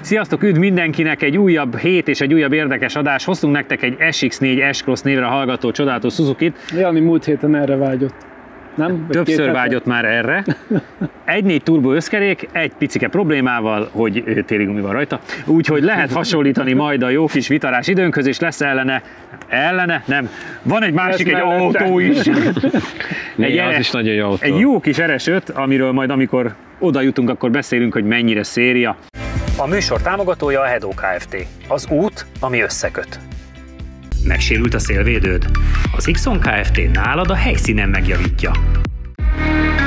Sziasztok, üdv mindenkinek, egy újabb hét és egy újabb érdekes adás. Hoztunk nektek egy SX4 S-Cross névre hallgató csodálatos Suzukit. Jani múlt héten erre vágyott. Nem? Többször vágyott már erre. 1.4 turbo összkerék, egy picike problémával, hogy téli gumi van rajta. Úgyhogy lehet hasonlítani majd a jó kis vitarás időnkhöz, és lesz ellene, nem. Van egy másik, egy autó is. Az is nagyon jó autó. Egy jó kis RS5, amiről majd amikor oda jutunk, akkor beszélünk, hogy mennyire széria. A műsor támogatója a Hedó Kft. Az út, ami összeköt. Megsérült a szélvédőd? Az Ixon Kft. Nálad a helyszínen megjavítja.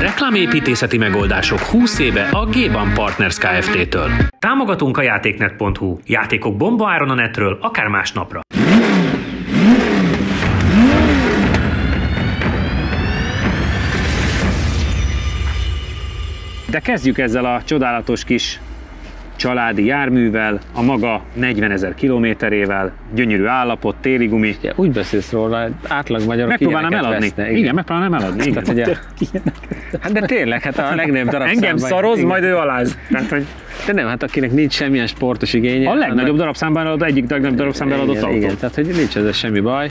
Reklámépítészeti megoldások 20 éve a G-Ban Partners Kft-től. Támogatunk a játéknet.hu. Játékok bombaáron a netről, akár másnapra. De kezdjük ezzel a csodálatos kis családi járművel, a maga 40 000 kilométerével, gyönyörű állapot, téli gumi. Ja, úgy beszélsz róla, átlag magyarok megpróbálnám eladni. Igen, megpróbálnám eladni. Igen. Tehát, ugye, hát de tényleg, hát a legnagyobb darabszámban. Engem szaroz, majd ő aláz. Tehát, hogy... De nem, hát akinek nincs semmilyen sportos igénye. A legnagyobb darabszámban eladott, egyik legnagyobb darabszámban eladott autó. Igen, tehát hogy nincs ezzel semmi baj.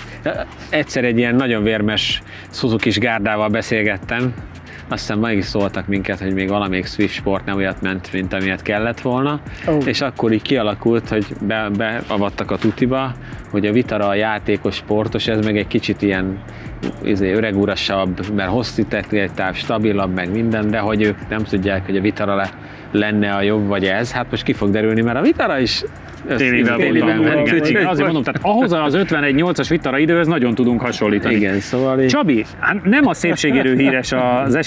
Egyszer egy ilyen nagyon vérmes Suzuki-s gárdával beszélgettem. Aztán meg is szóltak minket, hogy még valamelyik Swift Sport nem olyat ment, mint amilyet kellett volna, és akkor így kialakult, hogy beavattak a tutiba, hogy a Vitara a játékos, sportos, ez meg egy kicsit ilyen öregurasabb, mert hosszú táv, stabilabb, meg minden, de hogy ők nem tudják, hogy a Vitara lenne a jobb, vagy ez. Hát most ki fog derülni, mert a Vitara is télivel ment. Igen, azért mondom, tehát ahhoz az 51.8-as Vitara időhöz nagyon tudunk hasonlítani. Igen, szóval... Csabi, nem a szépségéről híres az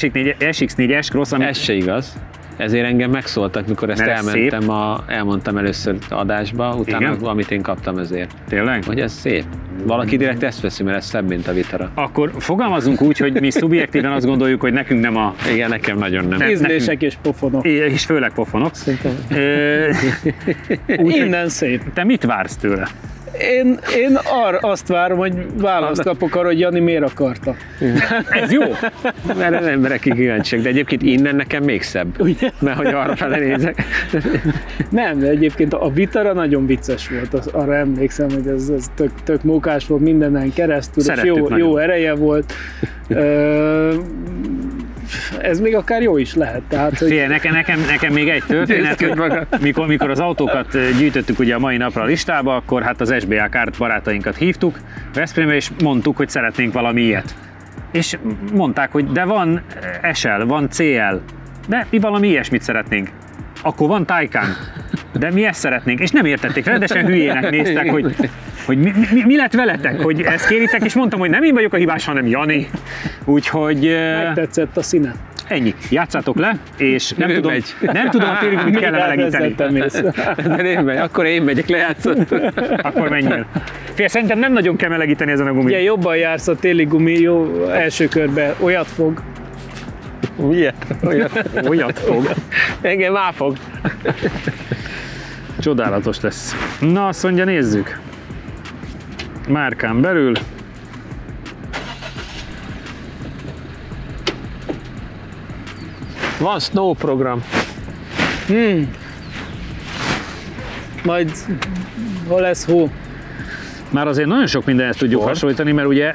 SX4 S-Cross, ami... Ez se igaz. Ezért engem megszóltak, mikor ezt elmondtam először adásba, utána igen? Amit én kaptam ezért. Tényleg? Hogy ez szép. Valaki direkt ezt veszi, mert ez szebb, mint a Vitara. Akkor fogalmazunk úgy, hogy mi szubjektíven azt gondoljuk, hogy nekünk nem a... Igen, nekem nagyon nem. Ízlések és pofonok. És főleg pofonok. Innen szép. Te mit vársz tőle? Én azt várom, hogy választ kapok arra, hogy Jani miért akarta. Ez jó? Mert az emberek kíváncsiak, de egyébként innen nekem még szebb. Ugye? Mert hogy arra fele nézek. Nem, de egyébként a Vitara nagyon vicces volt, arra emlékszem, hogy ez tök mókás volt mindenen keresztül, és jó ereje volt. Ez még akár jó is lehet. Tehát, hogy... nekem még egy történet, mikor az autókat gyűjtöttük ugye a mai napra a listába, akkor hát az SBA Kart barátainkat hívtuk Veszprémbe, és mondtuk, hogy szeretnénk valami ilyet. És mondták, hogy de van SL, van CL, de mi valami ilyesmit szeretnénk. Akkor van Taycan, de mi ezt szeretnénk. És nem értették, rendesen hülyének néztek, hogy mi lett veletek, hogy ezt kéritek, és mondtam, hogy nem én vagyok a hibás, hanem Jani. Úgyhogy... Megtetszett a színe. Ennyi. Játszátok le, és nem tudom a térünk, mit kell melegíteni. Akkor én megyek, lejátszottam. Akkor menjél. Fél, szerintem nem nagyon kell melegíteni ezen a gumit. Igen, jobban jársz a téli gumi, jó, első körben olyat fog. Olyat fog. Engem már fog. Csodálatos lesz. Na, azt mondja, nézzük. Márkán belül. Van Snow program. Majd hol lesz hó. Már azért nagyon sok mindenhez tudjuk hasonlítani, mert ugye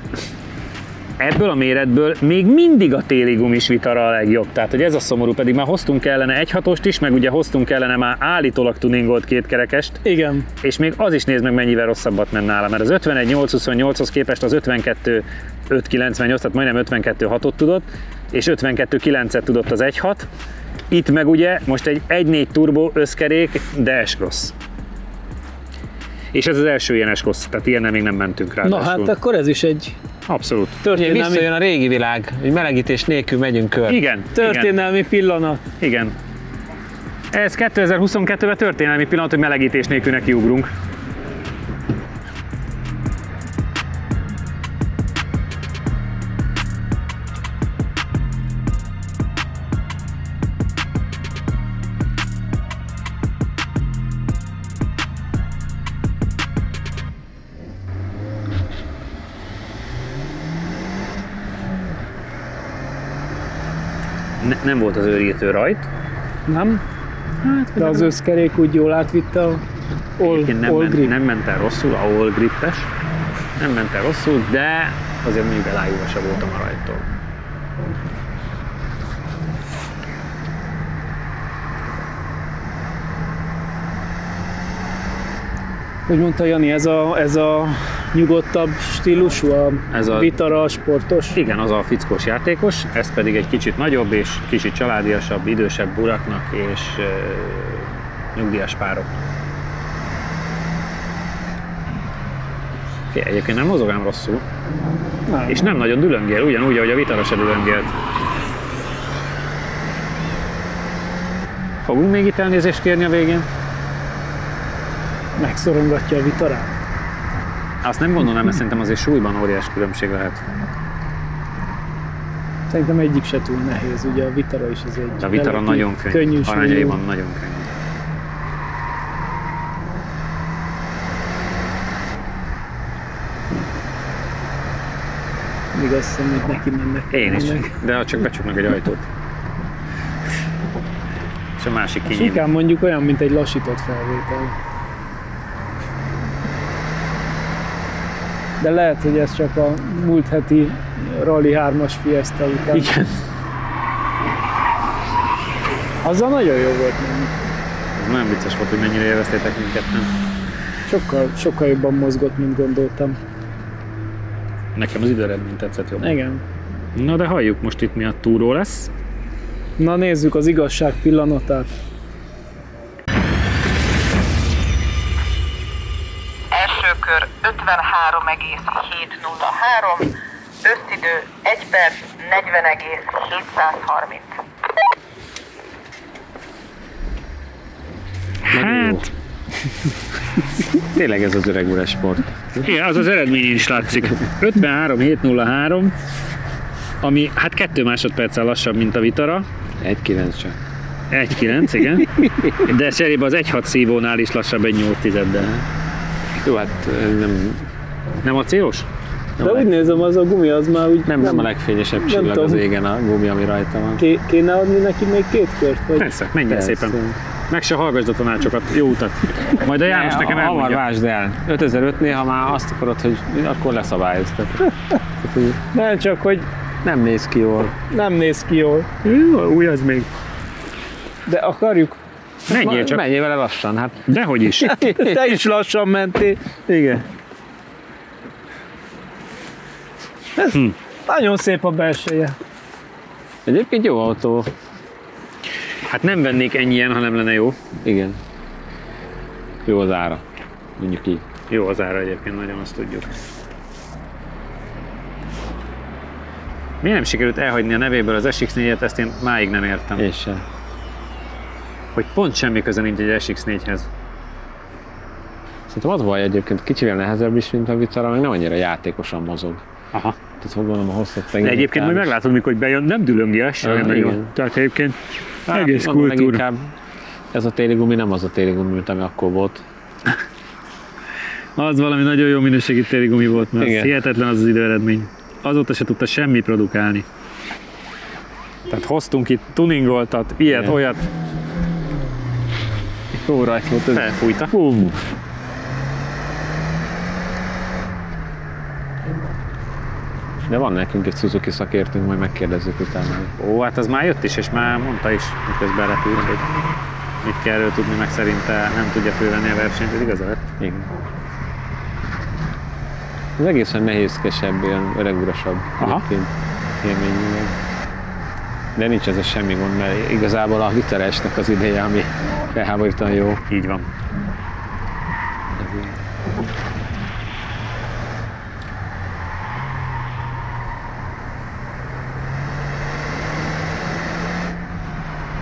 ebből a méretből még mindig a téli gumis Vitara a legjobb. Tehát, hogy ez a szomorú, pedig már hoztunk ellene 1.6-ost is, meg ugye hoztunk ellene már állítólag tuningolt kétkerekest. Igen. És még az is nézd meg, mennyivel rosszabbat ment nála, mert az 51.828-hoz képest az 52.598, tehát majdnem 52.6-ot tudott, és 52.9-et tudott az 1.6. Itt meg ugye most egy 1.4 turbo összkerék, de S-Cross. És ez az első ilyen S-Cross, tehát ilyennel még nem mentünk rá. Na hát akkor ez is egy... Abszolút. Visszajön a régi világ, hogy melegítés nélkül megyünk kör. Igen. Történelmi pillanat. Igen. Ez 2022-ben történelmi pillanat, hogy melegítés nélkül nekiugrunk. Nem volt az őrítő rajt. Nem. Hát, de az összkerék úgy jól átvitte a all grip. Nem ment el rosszul, a all grip-es. Nem ment el rosszul, de azért még elájúvasa voltam a rajtól. Hogy mondta Jani, ez a nyugodtabb stílusú, a Vitara sportos? Igen, az a fickós játékos, ez pedig egy kicsit nagyobb és kicsit családiasabb, idősebb uraknak és nyugdíjas párok. Egyébként nem mozog ám rosszul, nem. És nem nagyon dülöngél, ugyanúgy, ahogy a Vitara se dülöngélt. Fogunk még itt elnézést kérni a végén? Megszorongatja a Vitarát? Azt nem gondolom, mert szerintem azért súlyban óriás különbség lehet. Szerintem egyik se túl nehéz, ugye a Vitara is az egy de a Vitara nagyon könnyű, arányaiban nagyon könnyű. Még azt hiszem, hogy neki mennek. Én is, de csak becsuknak egy ajtót. És a másik kinyílik. Inkább mondjuk olyan, mint egy lassított felvétel. De lehet, hogy ez csak a múlt heti Rally 3-as Fiesta után. Igen. Azzal nagyon jó volt menni. Ez nagyon vicces volt, hogy mennyire élveztétek minket, nem? Sokkal jobban mozgott, mint gondoltam. Nekem az időeredmény tetszett jobban. Igen. Na de halljuk most itt mi a túró lesz. Na nézzük az igazság pillanatát. Első kör 53,703, összidő 1 perc 40,730. Hát... Tényleg ez az öreg uras sport. Igen, az eredményén is látszik. 53,703, ami hát 2 másodperccel lassabb, mint a Vitara. 1,9 csak. 1,9, igen. De cserébe az 1,6 szívónál is lassabb egy 8 tizeddel. Jó, hát nem... Nem acélos? De úgy nézem, az a gumi az már úgy... Nem a legfényesebb csillag az égen a gumi, ami rajta van. Kéne adni neki még 2 kört? Vagy? Persze, menjen szépen. Meg se hallgassd a tanácsokat, jó utat. Majd a János nekem elmondja. Hamar vásd el. 5005-nél, ha már azt akarod, hogy akkor leszabályoztat. Nem csak, hogy... Nem néz ki jól. Nem néz ki jól. Új az még. De akarjuk. Menjél csak. Menjél vele lassan, hát. Dehogy is. Te is lassan mentél. Igen. Nagyon szép a belseje. Egyébként jó autó. Hát nem vennék ennyien, ha nem lenne jó. Igen. Jó az ára. Mondjuk így. Jó az ára egyébként, nagyon azt tudjuk. Miért nem sikerült elhagyni a nevéből az SX4-et, ezt én máig nem értem. És sem. Hogy pont semmi köze nincs egy SX4-hez. Szerintem az baj egyébként, kicsivel nehezebb is, mint a Vitara, meg nem annyira játékosan mozog. Aha. Tehát gondolom a hosszat de egyébként majd meglátod, mikor bejön, nem dülöngjes. Tehát egyébként egész kultúra. Inkább ez a téli gumi nem az a téli gumi, mint ami akkor volt. Az valami nagyon jó minőségi téli gumi volt, mert az hihetetlen az időeredmény. Azóta se tudta semmi produkálni. Tehát hoztunk itt tuningoltat, ilyet, olyat. Jó rajt volt ez. Felfújta. De van nekünk egy Suzuki szakértőnk, majd megkérdezzük utána. Ó, hát az már jött is, és már mondta is, miközben repült, hogy mit kell erről tudni, meg szerinte nem tudja fölvenni a versenyt, ez igaza lett? Igen. Az egészen nehézkesebb, ilyen öregurasabb élmény. De nincs ez a semmi gond, mert igazából a Vitaresnek az ideje, ami felháborítóan jó. Így van.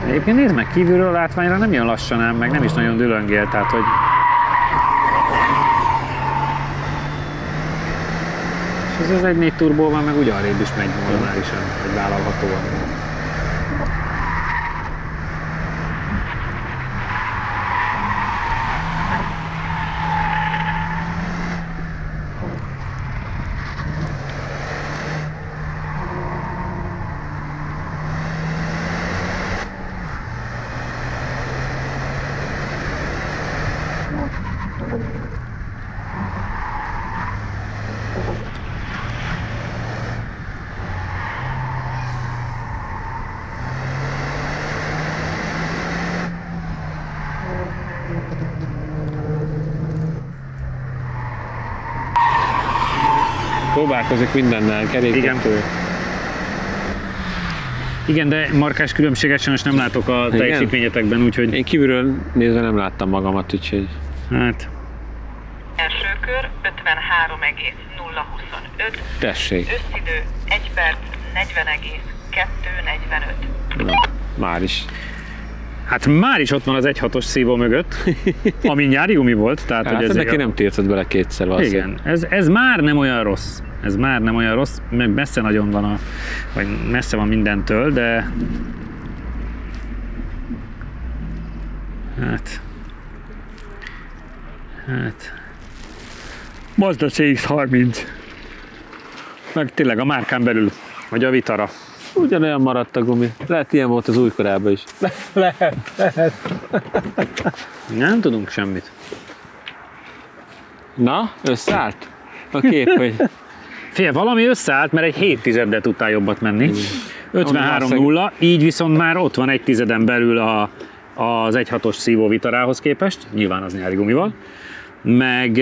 Egyébként nézd meg, kívülről a látványra nem jön lassan ám, meg nem is nagyon dülöngél, tehát hogy... És ez az 1.4 turbóval meg úgy arrébb is megy normálisan, vagy vállalhatóan. Próbálkozik mindennel, kerékítő. Igen, de markás különbséget sajnos nem látok a teljesítményetekben, úgyhogy... Én kívülről nézve nem láttam magamat, úgyhogy... Hát... Első kör 53,025. Tessék. Összidő 1 perc 40,245. Na, már is. Hát már is ott van az 1.6-os szívó mögött, ami nyári gumi volt. Tehát, hát, hogy ez neki nem tiltott bele kétszer valószínűleg. Igen, ez már nem olyan rossz. Ez már nem olyan rossz, meg messze nagyon van vagy messze van mindentől, de hát Mazda CX-30 meg tényleg a márkán belül, vagy a Vitara. Ugyanolyan maradt a gumi. Lehet ilyen volt az újkorában is. Lehet. Nem tudunk semmit. Na, összeállt a kép, hogy... Figyelj, valami összeállt, mert egy 7/10-del tudtál jobbat menni. 53-0, így viszont már ott van 1/10 belül az 1.6-os szívó Vitarához képest, nyilván az nyári gumival, meg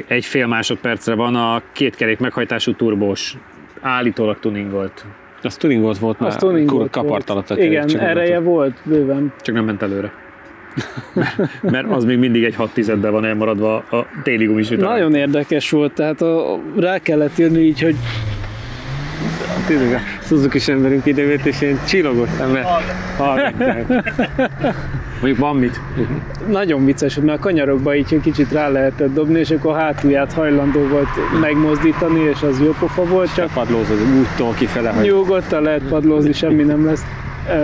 egy fél másodpercre van a kétkerék meghajtású turbós, állítólag tuningolt. Az tuningolt volt már, kapart alatt a kerék. Igen, ereje volt bőven. Csak nem ment előre. Mert az még mindig egy 6/10-del van elmaradva a téli gumis Vitarán. Nagyon érdekes volt, tehát rá kellett írni így, hogy tényleg a Suzuki-s emberünk idejött, és én csillogottam, mert mondjuk van mit. Nagyon vicces, mert a kanyarokba így kicsit rá lehetett dobni, és akkor a hátulját hajlandó volt megmozdítani, és az jó pofa volt, csak padlózod úttól kifele. Nyugodtan lehet padlózni, semmi nem lesz.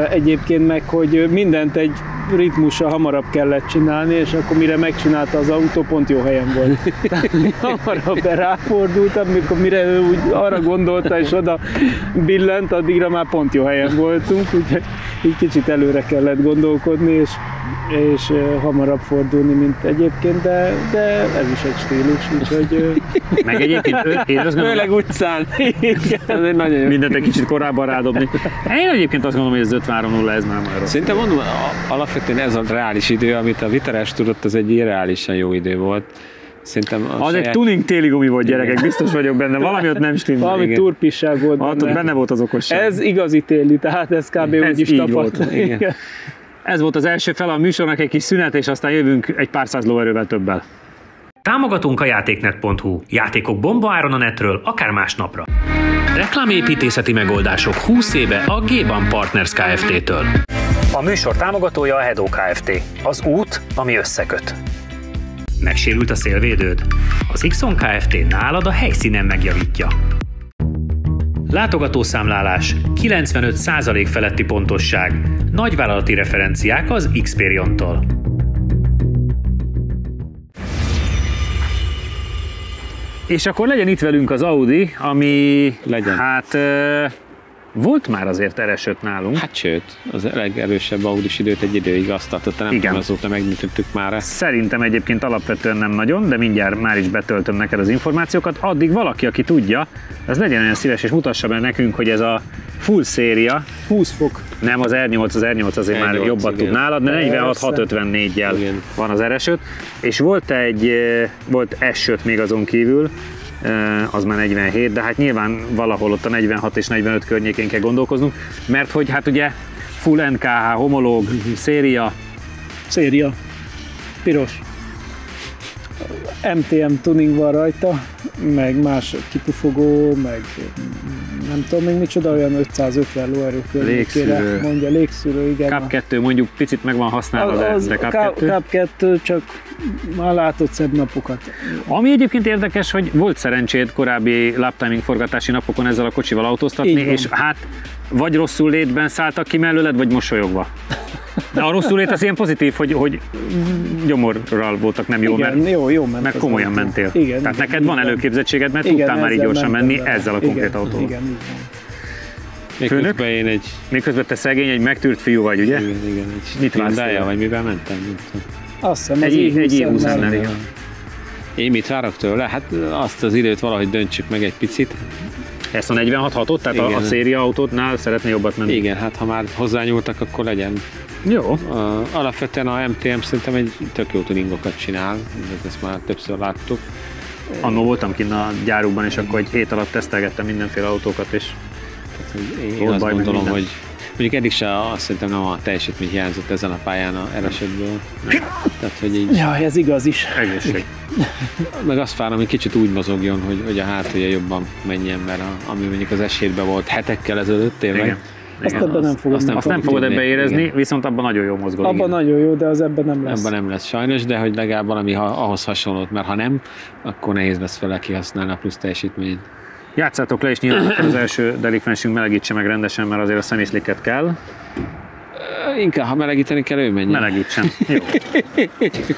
Egyébként meg, hogy mindent egy ritmussal hamarabb kellett csinálni, és akkor mire megcsinálta az autó, pont jó helyen volt. Tehát hamarabb ráfordult, amikor mire ő úgy arra gondolta, és oda billent, addigra már pont jó helyen voltunk, úgyhogy így kicsit előre kellett gondolkodni, és hamarabb fordulni, mint egyébként, de ez is egy stílus, úgyhogy... Meg egyébként én azt gondolom... Főleg utcán. Ez nagyon jó. Mindent egy kicsit korábban rádobni. Én egyébként azt gondolom, hogy ez 53-0, ez már rossz. Szerintem mondom, alapvetően ez a reális idő, amit a Vitarás tudott, az egy irreálisan jó idő volt. Szerintem az egy tuning téli gumi volt, gyerekek, biztos vagyok benne, valami ott nem stimmel. Valami turpisság volt benne volt az okosság. Ez igazi téli, tehát ez kb. Úgy is tapad. Ez volt az első fel a műsornak, egy kis szünet, és aztán jövünk egy pár száz lóerővel többel. Támogatunk a játéknet.hu. Játékok bombaáron a netről, akár másnapra. Reklámépítészeti megoldások 20 éve a G-Ban Partners Kft-től. A műsor támogatója a Hedó Kft. Az út, ami összeköt. Megsérült a szélvédőd? Az Xon Kft. Nálad a helyszínen megjavítja. Látogatószámlálás, 95% feletti pontosság, nagyvállalati referenciák az Xperion-tól. És akkor legyen itt velünk az Audi, ami legyen. Hát volt már azért RS5 nálunk. Hát sőt, az legerősebb Audis időt egy időig azt tartotta, nem tudom, azóta megnyitottuk már ezt. Szerintem egyébként alapvetően nem nagyon, de mindjárt már is betöltöm neked az információkat. Addig valaki, aki tudja, az legyen olyan szíves és mutassa be nekünk, hogy ez a full széria. 20 fok. Nem, az R8 azért már jobbat tud nálad, de 46-654-jel van az RS5. És volt S5 még azon kívül, az már 47, de hát nyilván valahol ott a 46 és 45 környékén kell gondolkoznunk, mert hogy hát ugye full NKH, homológ, széria. Széria. Piros. MTM tuning van rajta, meg más kipufogó, meg nem tudom még micsoda, olyan 550 lóerő környékére mondja, légszűrő, igen. Cup 2 mondjuk picit meg van használva, de Cup 2 csak már látott szebb napokat. Ami egyébként érdekes, hogy volt szerencséd korábbi laptiming forgatási napokon ezzel a kocsival autóztatni, és hát vagy rosszul létben szálltak ki mellőled, vagy mosolyogva. De a rosszul lét az ilyen pozitív, hogy gyomorral voltak nem jó, igen, jó ment, mert komolyan mentél. Igen, tehát neked van előképzettséged, mert tudtál már így gyorsan menni ezzel a konkrét autóval. Igen. Főnök? Még közben te szegény, egy megtűrt fiú vagy, ugye? Igen, egy Hyundai-jal, vagy mivel mentem? Azt hiszem, az Egy i20-nál. i20-nál, igen. Én mit várok tőle? Hát azt az időt valahogy döntsük meg egy picit. Ezt a 46-ot, tehát a Igen. széria autótnál szeretné jobbat menni? Igen, hát ha már hozzányúltak, akkor legyen. Jó. Alapvetően a MTM szerintem egy tök jó tuningokat csinál, ezt már többször láttuk. Annó voltam kint a gyárukban, és akkor egy hét alatt tesztelgettem mindenféle autókat, és Én Volt azt baj, meg gondolom, minden. hogy mondjuk eddig se azt szerintem nem a teljesítmény hiányzott ezen a pályán a eresetből. Tehát, hogy így, Jaj, ez igaz is. egészség. meg azt várom, hogy kicsit úgy mozogjon, hogy a hátulja jobban menjen, mert ami mondjuk az S7-ben volt hetekkel ezelőtt, tényleg. Igen. Azt ebben nem fogod azt nem Azt nem fogjuk fogod tudni. ebbe érezni, Igen. viszont abban nagyon jó mozgol. Abban nagyon jó, de az ebben nem lesz. Ebben nem lesz sajnos, de hogy legalább valami ahhoz hasonlót, mert ha nem, akkor nehéz lesz vele kihasználni a plusz teljesítményt. Játszátok le, és nyilván akkor az első delikvensünk melegítse meg rendesen, mert azért a semiszliket kell. Inkább, ha melegíteni kell, ő menjen. Melegítsen. Jó.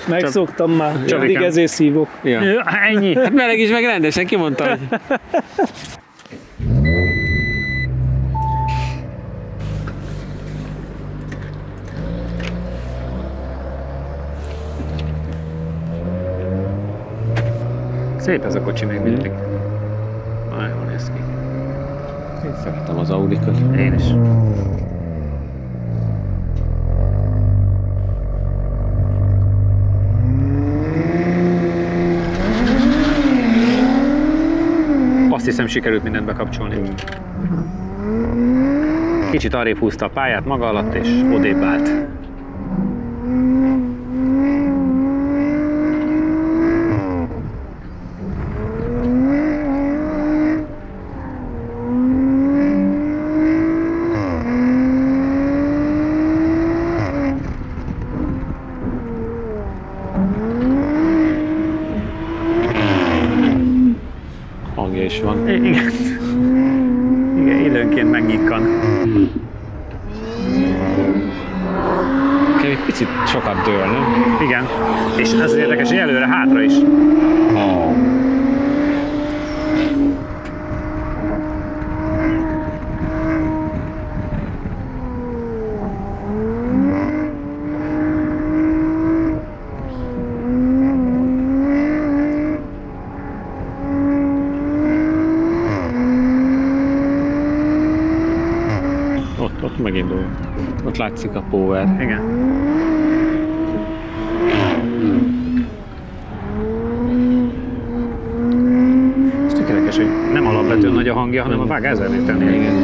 Megszoktam már, Csabikám. eddig ezért szívok. Ja. Ennyi. Hát melegíts meg rendesen, ki mondta, hogy... Szép ez a kocsi még mindig. Nagyon jól néz ki. Szeretem az Audikot. Én is. Azt hiszem, sikerült mindent bekapcsolni. Kicsit arrébb húzta a pályát maga alatt, és odébb állt. Hangja is van. Igen. Igen, időnként megnyikkan. Nekem egy picit sokat dől, nem? Igen. És ez az érdekes, hogy előre-hátra is. Ott megindul. Ott látszik a power. Igen. Ez tök érdekes, hogy nem alapvetően nagy a hangja, hanem a vág 1000 méternél. Igen.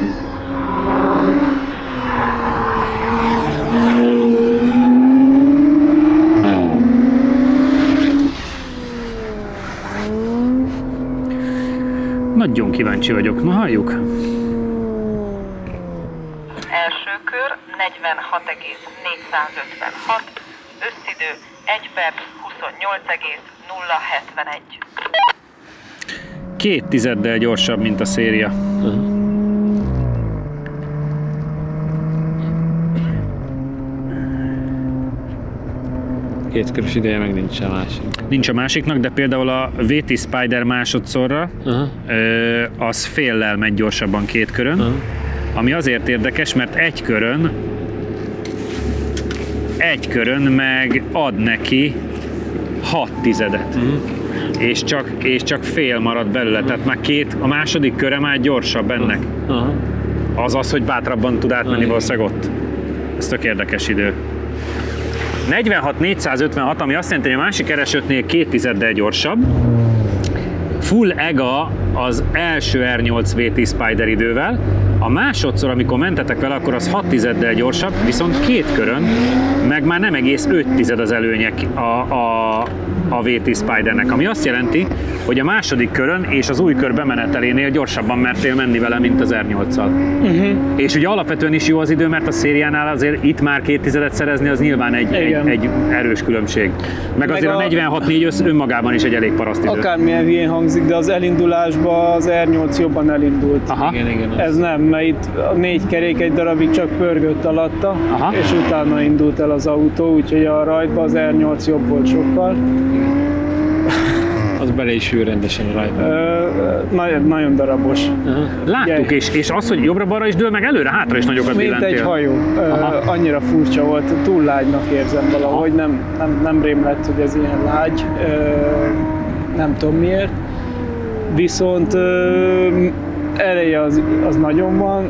Nagyon kíváncsi vagyok. Na, halljuk. Első kör 46,456, összidő 1 perc 28,071. 2 tizeddel gyorsabb, mint a széria. Kétkörös ideje meg nincs a másik. Nincs a másiknak, de például a VT Spider másodszorra az féllel megy gyorsabban 2 körön, ami azért érdekes, mert egy körön meg ad neki 6 tizedet. És csak fél marad belőle, tehát már a második köre már gyorsabb ennek. Az, hogy bátrabban tud átmenni valószínűleg ott. Ez tök érdekes idő. 46,456, ami azt jelenti, hogy a másik RS5-nél 2 tizeddel gyorsabb. Full EGA az első R8 VT Spider idővel, a másodszor, amikor mentetek vele, akkor az 6 tizeddel gyorsabb, viszont 2 körön, meg már nem egész 5 tized az előnyek a VT Spidernek, ami azt jelenti, hogy a második körön és az új kör bemenetelénél gyorsabban mertél menni vele, mint az R8-szal. És ugye alapvetően is jó az idő, mert a szériánál azért itt már 2 tizedet szerezni, az nyilván egy erős különbség. Meg azért a 46,4 önmagában is egy elég paraszt idő. Akármilyen hülyén hangzik, de az elindulásban az R8 jobban elindult. Aha. Igen. Ez nem, mert itt a 4 kerék egy darabig csak pörgött alatta, Aha. és utána indult el az autó, úgyhogy a rajtban az R8 jobb volt sokkal. Az bele is ül rendesen rajta. Nagyon darabos. Láttuk, és az, hogy jobbra-balra is dől, meg előre-hátra is nagyokat Mint billentél. egy hajó. Annyira furcsa volt, túl lágynak érzem valahogy, nem rém lett, hogy ez ilyen lágy, nem tudom miért. Viszont eleje az nagyon van,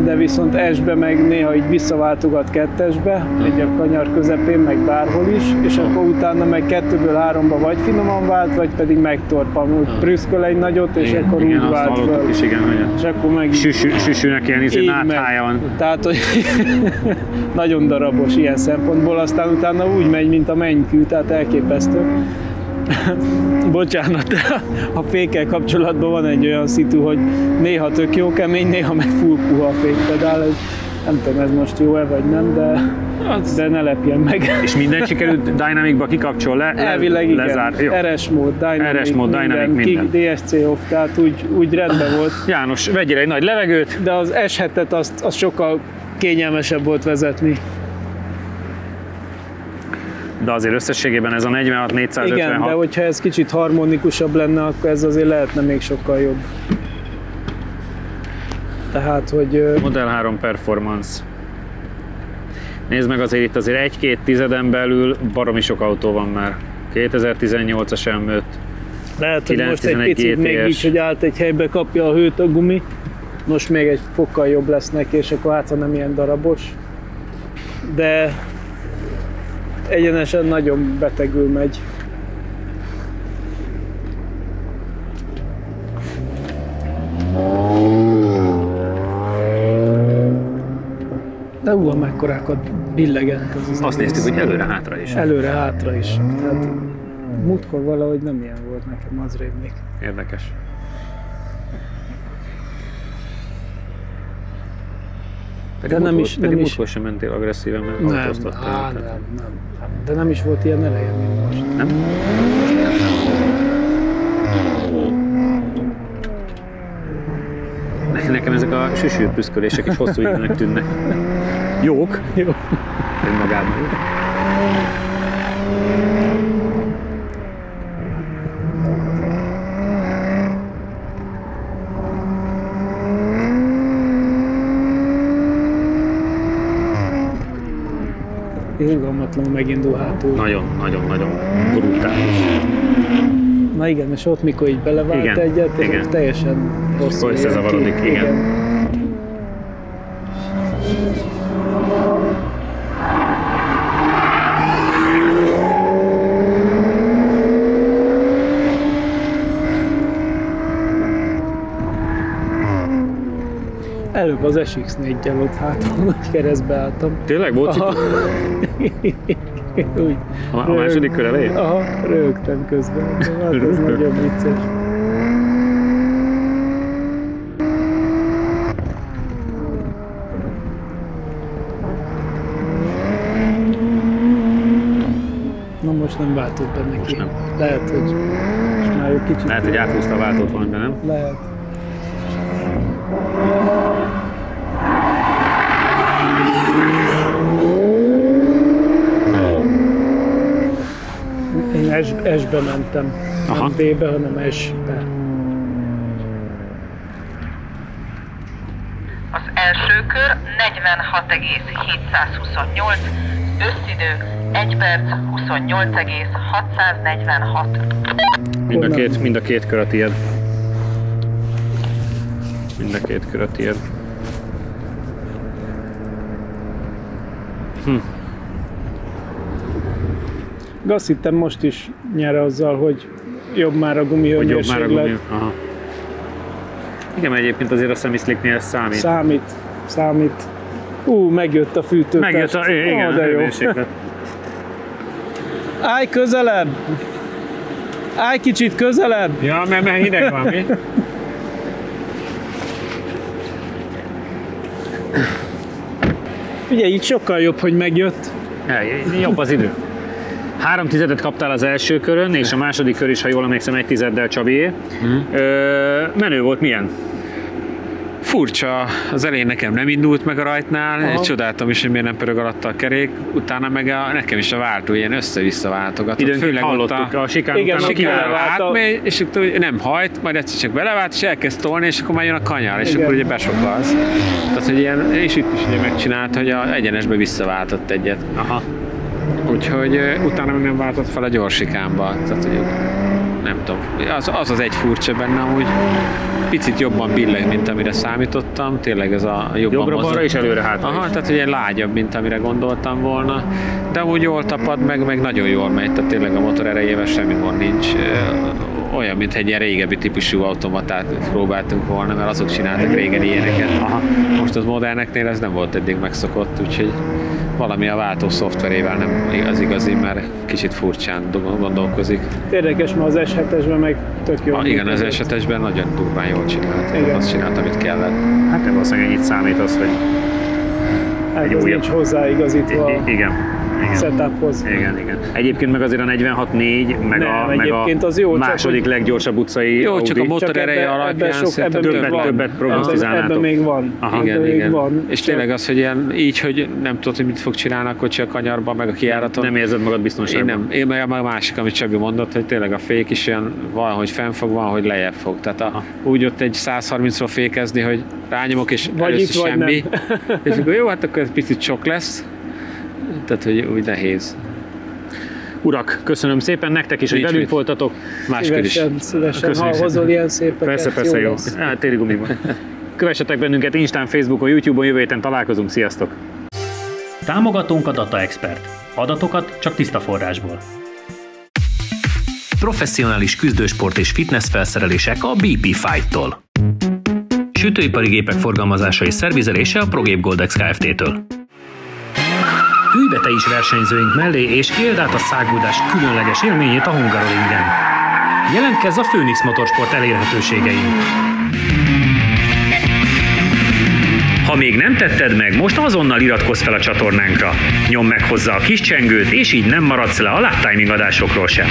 de viszont S-be meg néha így visszaváltogat 2-esbe, egy a kanyar közepén, meg bárhol is, és akkor utána meg 2-ből 3-ba vagy finoman vált, vagy pedig megtorpan, úgy prüszköl egy nagyot, és Igen, akkor igen, úgy vált azt föl. hallottuk is, igen, hogy És akkor meg süsűnek ilyen náthája van. tehát, hogy nagyon darabos ilyen szempontból, aztán utána úgy megy, mint a mennykű, tehát elképesztő. Bocsánat, a fékkel kapcsolatban van egy olyan szitu, hogy néha tök jó kemény, néha meg full puha a fékpedál. Nem tudom, ez most jó-e vagy nem, de ne lepjen meg. És minden sikerült Dynamicba kikapcsol le? Elvileg igen. Lezár. Jó. RS mód, RS mód, Dynamic, minden. DSC off, tehát úgy rendben volt. János, vegyél egy nagy levegőt. De az S7-et az sokkal kényelmesebb volt vezetni. De azért összességében ez a 46-456. Igen, de hogyha ez kicsit harmonikusabb lenne, akkor ez azért lehetne még sokkal jobb. Tehát, hogy... Model 3 Performance. Nézd meg, azért itt azért 1-2 tizeden belül baromi sok autó van már. 2018-as M5. Lehet, hogy most egy 911 picit még GTS. így, hogy állt egy helybe, kapja a hőt a gumi. Most még egy fokkal jobb lesz neki, és akkor hát, ha nem ilyen darabos. De egyenesen nagyon betegül megy. De mekkorákat billegent az Azt egész. néztük, hogy előre-hátra is. Előre-hátra is. Tehát múltkor valahogy nem ilyen volt nekem, az rémlik. Érdekes. De nem is... múltkor sem mentél agresszíven, mert autóztattál. Nem. De nem is volt ilyen eleje, mint most. Nem? Nekem ezek a süsűprüszkölések is hosszú időnek tűnnek. Jók. Jó. Önmagában. Irgalmatlanul megindul hátul. Nagyon brutális. Na igen, és ott mikor így belevált Igen, egyet, igen. teljesen rossz. Akkor összezavarodik, igen. Előbb az SX4-gyel ott hátul, nagy keresztbe álltam. Tényleg volt Úgy. a második kör elején? Aha, rögtem közben. Hát ez nagyon vicces. Na most nem váltott be neki. Most nem. Lehet, hogy most már egy kicsit... Lehet, hogy áthúzta a váltót valamibe, nem? Lehet. Én S-be mentem. Aha. Nem B-be, hanem S-be. Az első kör 46,728, összidő 1 perc 28,646. Mind a két kör a tiéd. Mind a két kör a tiéd. De azt hittem most is nyer azzal, hogy jobb már a Hogy jobb már a gumihőmérséklet. gumi. Aha. Igen, mert egyébként azért a semi-slicknél ez számít. Számít. Megjött a fűtőtest. Megjött a, igen, de a jó. hőmérséklet. Állj közelebb! Állj kicsit közelebb! Ja, mert hideg van, mi? Figyelj, így sokkal jobb, hogy megjött. Jobb az idő. 3 tizedet kaptál az első körön, és a második kör is, ha jól emlékszem, 1 tizeddel Csabié. Menő volt, milyen? Furcsa, az elején nekem nem indult meg a rajtnál, és csodáltam is, hogy miért nem pörög alatt a kerék, utána meg nekem is a váltó ilyen össze-vissza váltogatott. Időnként hallottuk a sikán után átmegy, és akkor nem hajt, majd egyszer csak belevált, és elkezd tolni, és akkor már jön a kanyar, és akkor ugye besoklalsz. Tehát, hogy ilyen, és itt is ugye megcsinált, hogy a egyenesbe visszaváltott egyet. Aha. Úgyhogy utána meg nem váltott fel a gyorsikánba. Tehát, hogy nem tudom, az egy furcsa benne, hogy picit jobban billeg, mint amire számítottam, tényleg ez a jobban jobbra-balra és előre-hátra. Aha, tehát ugye lágyabb, mint amire gondoltam volna, de úgy jól tapad, meg nagyon jól megy, tehát tényleg a motor erejével semmi gond nincs. Olyan, mint egy ilyen régebbi típusú automatát próbáltunk volna, mert azok csináltak régen ilyeneket. Aha. Most az moderneknél ez nem volt eddig megszokott, úgyhogy valami a váltó szoftverével nem az igazi, mert kicsit furcsán gondolkozik. Érdekes, mert az S7-esben meg tök jó. Igen, az S7-esben nagyon durván jól csinált. Azt csinált, amit kellett. Hát nem valószínűleg ennyit számít az, hogy hát ez nincs hozzáigazítva. Igen. Setuphoz. Igen. Egyébként meg azért a 46.4, meg az jó, a második leggyorsabb utcai Jó, csak a motor ereje alapján többet prognosztizálnátok. Ebben még van. Igen. Van. És tényleg az, hogy ilyen, így, hogy nem tudod, hogy mit fog csinálni a kocsi a kanyarban, meg a kijáraton. Nem érzed magad biztonságban. Én meg a másik, amit Csabi mondott, hogy tényleg a fék is olyan, van, hogy fenn fog, van, hogy lejjebb fog. Tehát úgy ott egy 130-ról fékezni, hogy rányomok, és először semmi. És akkor jó, hát akkor ez picit sok lesz. Tehát, hogy úgy nehéz. Urak, köszönöm szépen nektek is, hogy velünk voltatok. Máskor is. Szívesen, ha hozol ilyen szépeket. Persze, jó. Téli gumiban. Kövessetek bennünket Instán, Facebookon, YouTube-on, jövő héten találkozunk. Sziasztok! Támogatónk a Data Expert. Adatokat csak tiszta forrásból. Professzionális küzdősport és fitness felszerelések a BP Fight-tól. Sütőipari gépek forgalmazása és szervizelése a ProGape Goldex Kft-től. Ülj be te is versenyzőink mellé, és éld át a száguldás különleges élményét a Hungaroringen. Jelentkezz a Phoenix Motorsport elérhetőségein. Ha még nem tetted meg, most azonnal iratkozz fel a csatornánkra. Nyomd meg hozzá a kis csengőt, és így nem maradsz le a Lap Timing adásokról sem.